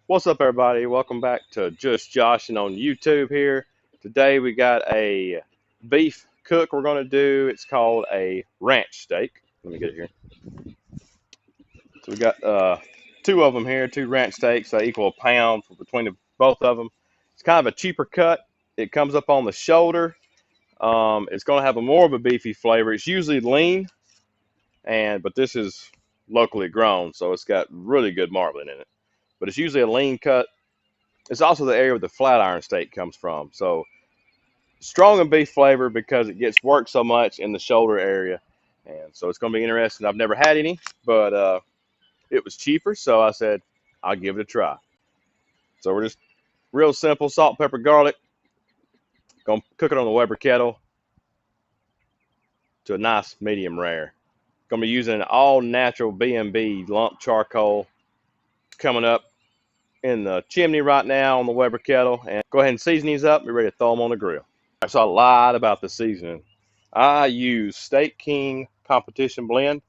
What's up, everybody? Welcome back to Just Joshin on YouTube here. Today we got a beef cook we're going to do. It's called a ranch steak. Let me get it here. So we got two of them here, two ranch steaks. They equal a pound between both of them. It's kind of a cheaper cut. It comes up on the shoulder. It's going to have a more of a beefy flavor. It's usually lean, but this is locally grown, so it's got really good marbling in it. But it's usually a lean cut. It's also the area where the flat iron steak comes from. So strong in beef flavor because it gets worked so much in the shoulder area. And so it's going to be interesting. I've never had any, but it was cheaper. So I said, I'll give it a try. So we're just real simple salt, pepper, garlic. Going to cook it on the Weber kettle to a nice medium rare. Going to be using an all natural B&B lump charcoal. It's coming up in the chimney right now on the Weber kettle. And go ahead and season these up. Be ready to throw them on the grill. So I lied about the seasoning. I use Steak King Competition Blend.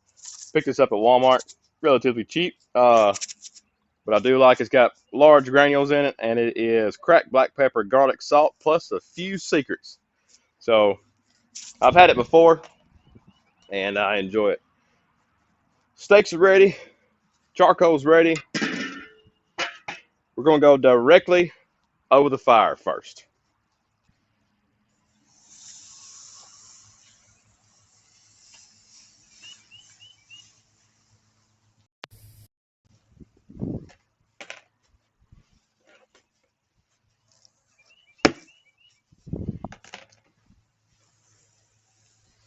Picked this up at Walmart, relatively cheap. But I do like it's got large granules in it, and it is cracked black pepper, garlic, salt, plus a few secrets. So I've had it before, and I enjoy it. Steaks are ready. Charcoal's ready. We're going to go directly over the fire first.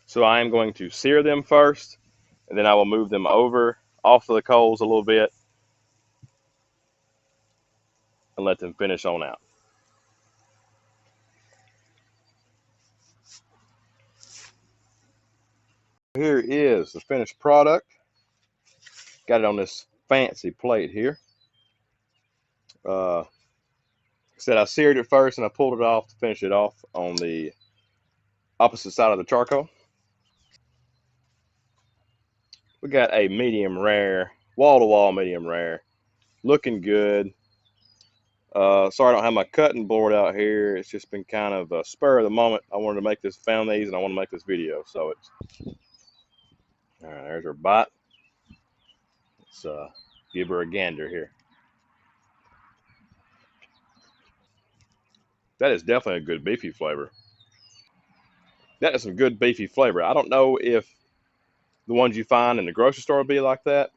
So I am going to sear them first, and then I will move them over off of the coals a little bit and let them finish on out. Here is the finished product. Got it on this fancy plate here. Said I seared it first and I pulled it off to finish it off on the opposite side of the charcoal. We got a medium rare, wall-to-wall medium rare, looking good. Sorry I don't have my cutting board out here. It's just been kind of a spur of the moment. I wanted to make this, found these, and I want to make this video. So it's, all right, there's her bite. Let's give her a gander here. That is definitely a good beefy flavor. That is some good beefy flavor. I don't know if the ones you find in the grocery store will be like that.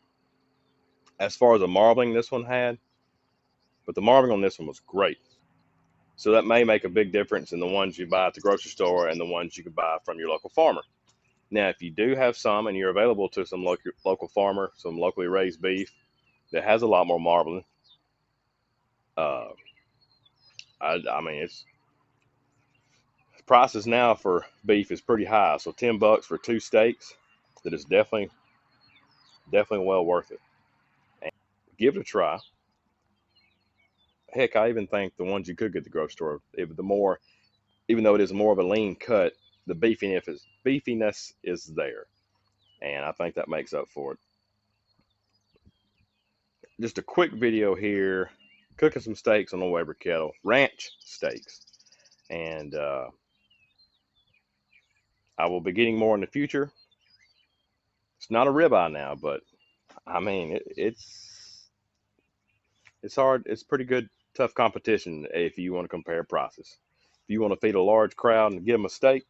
As far as the marbling this one had, but the marbling on this one was great. So that may make a big difference in the ones you buy at the grocery store and the ones you can buy from your local farmer. Now, if you do have some and you're available to some local farmer, some locally raised beef that has a lot more marbling, uh, I mean, it's prices now for beef is pretty high. So $10 for two steaks, that is definitely well worth it. And give it a try. Heck, I even think the ones you could get at the grocery store, even though it is more of a lean cut, the beefiness is there, and I think that makes up for it. Just a quick video here, cooking some steaks on the Weber kettle, ranch steaks, and I will be getting more in the future. It's not a ribeye now, but I mean it's hard. It's pretty good, tough competition if you want to compare prices. If you want to feed a large crowd and give them a steak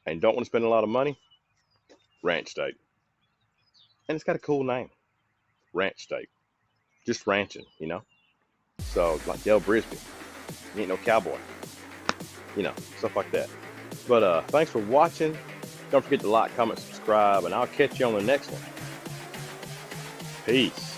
and don't want to spend a lot of money, ranch steak. And it's got a cool name, ranch steak. Just ranching, you know? So, like Del Brisby, he ain't no cowboy. You know, stuff like that. But thanks for watching. Don't forget to like, comment, subscribe, and I'll catch you on the next one. Peace.